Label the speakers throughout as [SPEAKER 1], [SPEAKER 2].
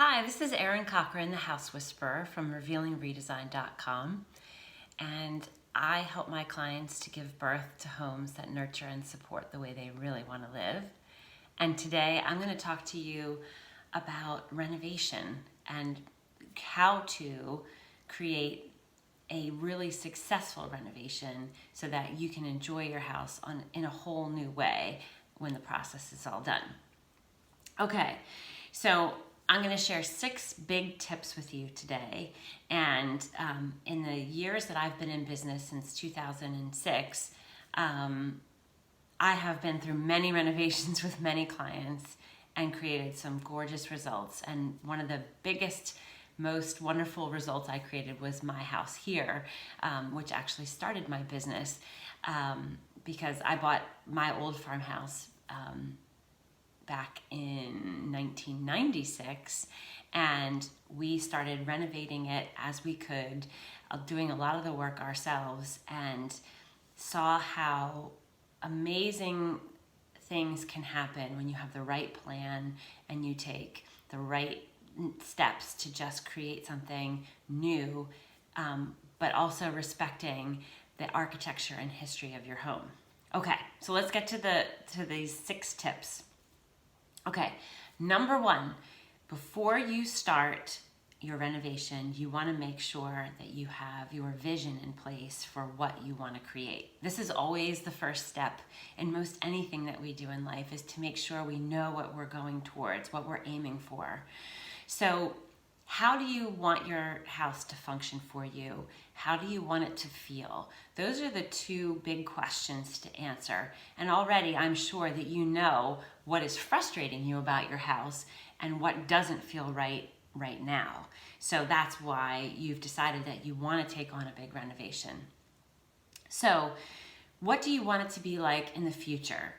[SPEAKER 1] Hi, this is Erin Cochran, the House Whisperer from RevealingRedesign.com, and I help my clients to give birth to homes that nurture and support the way they really want to live. And today I'm going to talk to you about renovation and how to create a really successful renovation so that you can enjoy your house in a whole new way when the process is all done. Okay, so I'm going to share 6 big tips with you today. And in the years that I've been in business since 2006, I have been through many renovations with many clients and created some gorgeous results. And one of the biggest, most wonderful results I created was my house here, which actually started my business because I bought my old farmhouse back in 1996, and we started renovating it as we could, doing a lot of the work ourselves, and saw how amazing things can happen when you have the right plan and you take the right steps to just create something new, but also respecting the architecture and history of your home. Okay, so let's get to these 6 tips. Okay, number 1, before you start your renovation, you want to make sure that you have your vision in place for what you want to create. This is always the first step in most anything that we do in life, is to make sure we know what we're going towards, what we're aiming for. So how do you want your house to function for you? How do you want it to feel? Those are the 2 big questions to answer. And already I'm sure that you know what is frustrating you about your house and what doesn't feel right now. So that's why you've decided that you want to take on a big renovation. So what do you want it to be like in the future?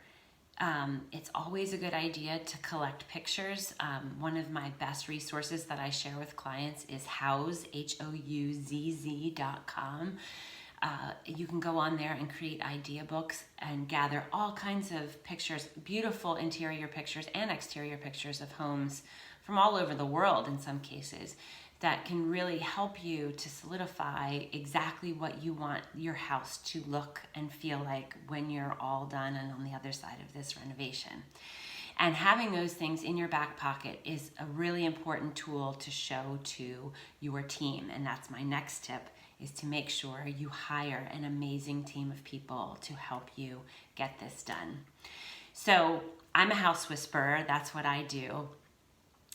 [SPEAKER 1] It's always a good idea to collect pictures. One of my best resources that I share with clients is Houzz, HOUZZ.com. You can go on there and create idea books and gather all kinds of pictures, beautiful interior pictures and exterior pictures of homes from all over the world in some cases, that can really help you to solidify exactly what you want your house to look and feel like when you're all done and on the other side of this renovation. And having those things in your back pocket is a really important tool to show to your team. And that's my next tip, is to make sure you hire an amazing team of people to help you get this done. So I'm a house whisperer, that's what I do.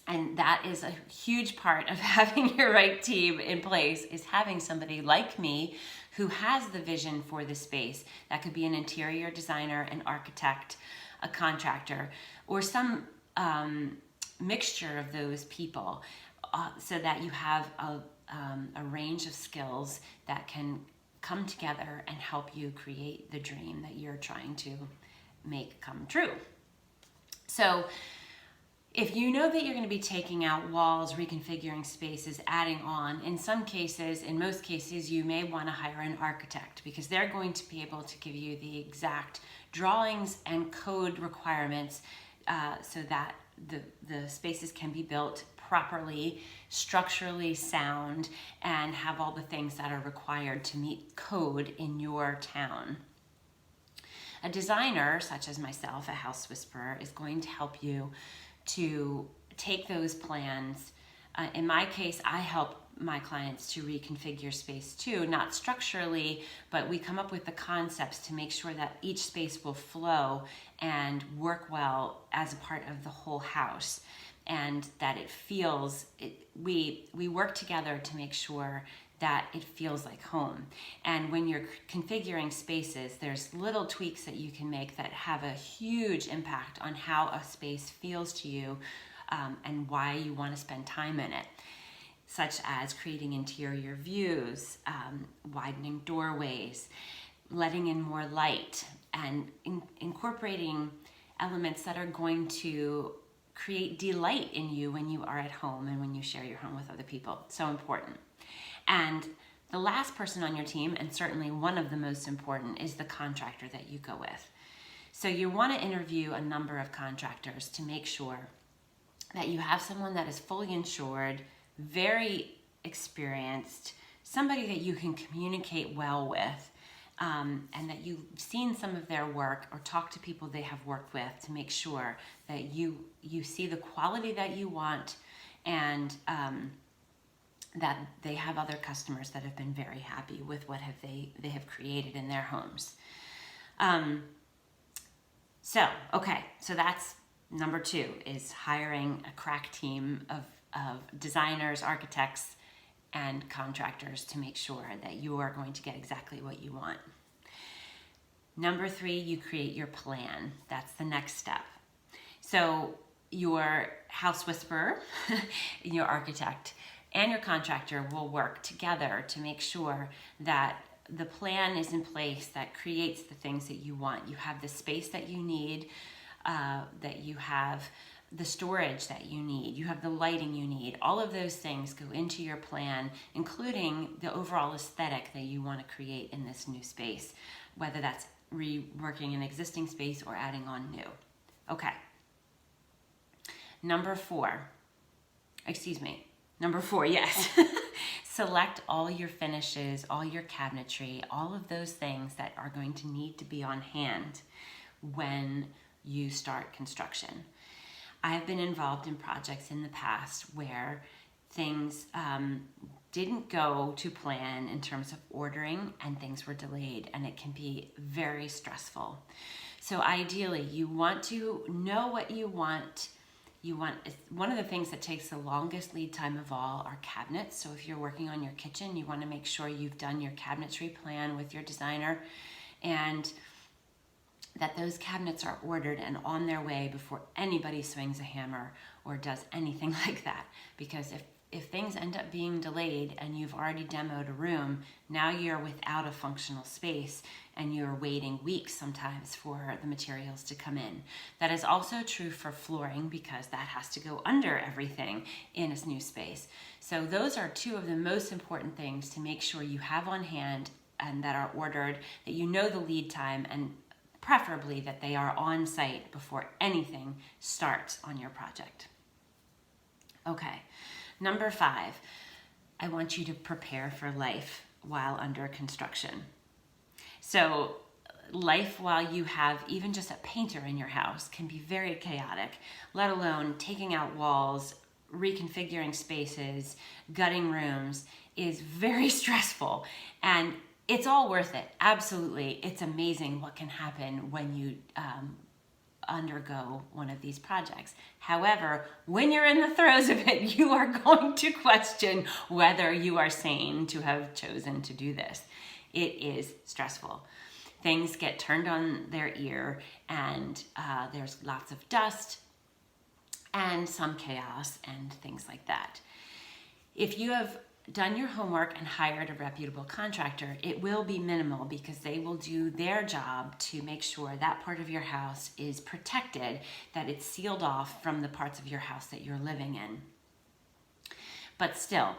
[SPEAKER 1] And that is a huge part of having your right team in place, is having somebody like me who has the vision for the space. That could be an interior designer, an architect, a contractor, or some mixture of those people, so that you have a range of skills that can come together and help you create the dream that you're trying to make come true. So if you know that you're going to be taking out walls, reconfiguring spaces, adding on, in most cases, you may want to hire an architect, because they're going to be able to give you the exact drawings and code requirements so that the spaces can be built properly, structurally sound, and have all the things that are required to meet code in your town. A designer, such as myself, a house whisperer, is going to help you to take those plans. In my case, I help my clients to reconfigure space too, not structurally, but we come up with the concepts to make sure that each space will flow and work well as a part of the whole house, and that it feels, we work together to make sure that it feels like home. And when you're configuring spaces, there's little tweaks that you can make that have a huge impact on how a space feels to you, and why you want to spend time in it, such as creating interior views, widening doorways, letting in more light, and incorporating elements that are going to create delight in you when you are at home and when you share your home with other people. So important. And the last person on your team, and certainly one of the most important, is the contractor that you go with. So you want to interview a number of contractors to make sure that you have someone that is fully insured, very experienced, somebody that you can communicate well with, and that you've seen some of their work or talk to people they have worked with to make sure that you see the quality that you want, and that they have other customers that have been very happy with what they have created in their homes. So that's number 2, is hiring a crack team of designers, architects, and contractors to make sure that you are going to get exactly what you want. Number 3, you create your plan. That's the next step. So your house whisperer, your architect, and your contractor will work together to make sure that the plan is in place that creates the things that you want. You have the space that you need, that you have the storage that you need, you have the lighting you need. All of those things go into your plan, including the overall aesthetic that you want to create in this new space, whether that's reworking an existing space or adding on new. Okay. Number 4, yes. Select all your finishes, all your cabinetry, all of those things that are going to need to be on hand when you start construction. I've been involved in projects in the past where things didn't go to plan in terms of ordering, and things were delayed, and it can be very stressful. So ideally, you want to know what you want. One of the things that takes the longest lead time of all are cabinets. So if you're working on your kitchen, you want to make sure you've done your cabinetry plan with your designer, and that those cabinets are ordered and on their way before anybody swings a hammer or does anything like that. Because if things end up being delayed and you've already demoed a room, now you're without a functional space and you're waiting weeks sometimes for the materials to come in. That is also true for flooring, because that has to go under everything in a new space. So those are 2 of the most important things to make sure you have on hand and that are ordered, that you know the lead time, and preferably that they are on site before anything starts on your project. Okay, number 5, I want you to prepare for life while under construction. So life while you have even just a painter in your house can be very chaotic, let alone taking out walls, reconfiguring spaces, gutting rooms is very stressful, and it's all worth it. Absolutely. It's amazing what can happen when you undergo one of these projects. However, when you're in the throes of it, you are going to question whether you are sane to have chosen to do this. It is stressful. Things get turned on their ear, and there's lots of dust and some chaos and things like that. If you have done your homework and hired a reputable contractor, it will be minimal, because they will do their job to make sure that part of your house is protected, that it's sealed off from the parts of your house that you're living in. But still,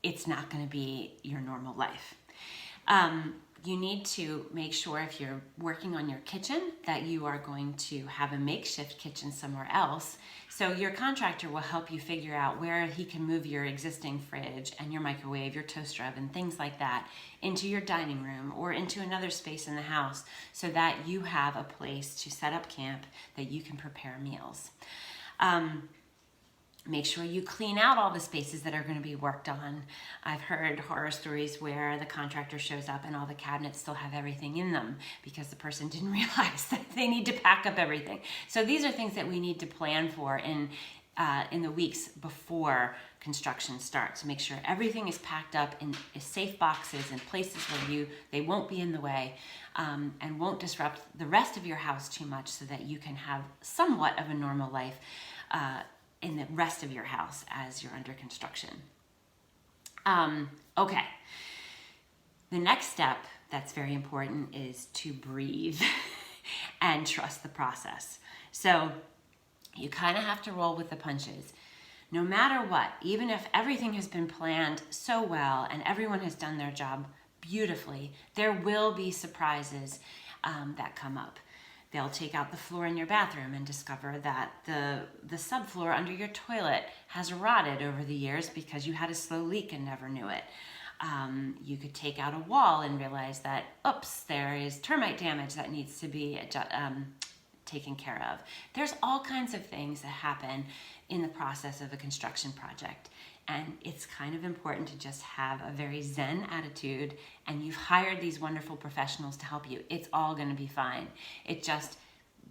[SPEAKER 1] it's not going to be your normal life. You need to make sure, if you're working on your kitchen, that you are going to have a makeshift kitchen somewhere else. So your contractor will help you figure out where he can move your existing fridge and your microwave, your toaster oven, things like that, into your dining room or into another space in the house, so that you have a place to set up camp, that you can prepare meals. Make sure you clean out all the spaces that are going to be worked on. I've heard horror stories where the contractor shows up and all the cabinets still have everything in them because the person didn't realize that they need to pack up everything. So these are things that we need to plan for in the weeks before construction starts. Make sure everything is packed up in safe boxes and places where they won't be in the way, and won't disrupt the rest of your house too much, so that you can have somewhat of a normal life in the rest of your house as you're under construction. Okay. The next step that's very important is to breathe and trust the process. So you kind of have to roll with the punches. No matter what, even if everything has been planned so well and everyone has done their job beautifully, there will be surprises that come up. They'll take out the floor in your bathroom and discover that the subfloor under your toilet has rotted over the years because you had a slow leak and never knew it. You could take out a wall and realize that, oops, there is termite damage that needs to be taken care of. There's all kinds of things that happen in the process of a construction project. And it's kind of important to just have a very zen attitude, and you've hired these wonderful professionals to help you. It's all going to be fine. It just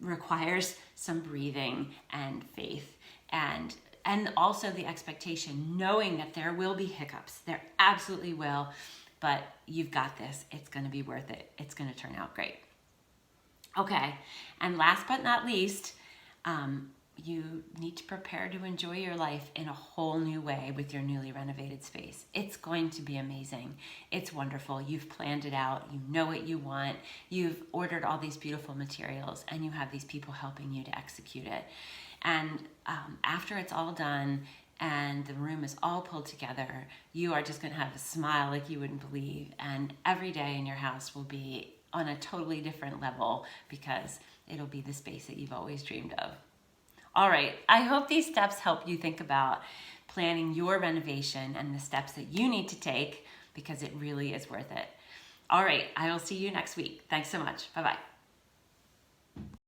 [SPEAKER 1] requires some breathing and faith, and also the expectation, knowing that there will be hiccups. There absolutely will, but you've got this. It's going to be worth it. It's going to turn out great. Okay, and last but not least, you need to prepare to enjoy your life in a whole new way with your newly renovated space. It's going to be amazing. It's wonderful. You've planned it out. You know what you want. You've ordered all these beautiful materials, and you have these people helping you to execute it. And after it's all done and the room is all pulled together, you are just going to have a smile like you wouldn't believe. And every day in your house will be on a totally different level because it'll be the space that you've always dreamed of. All right, I hope these steps help you think about planning your renovation and the steps that you need to take, because it really is worth it. All right, I will see you next week. Thanks so much. Bye-bye.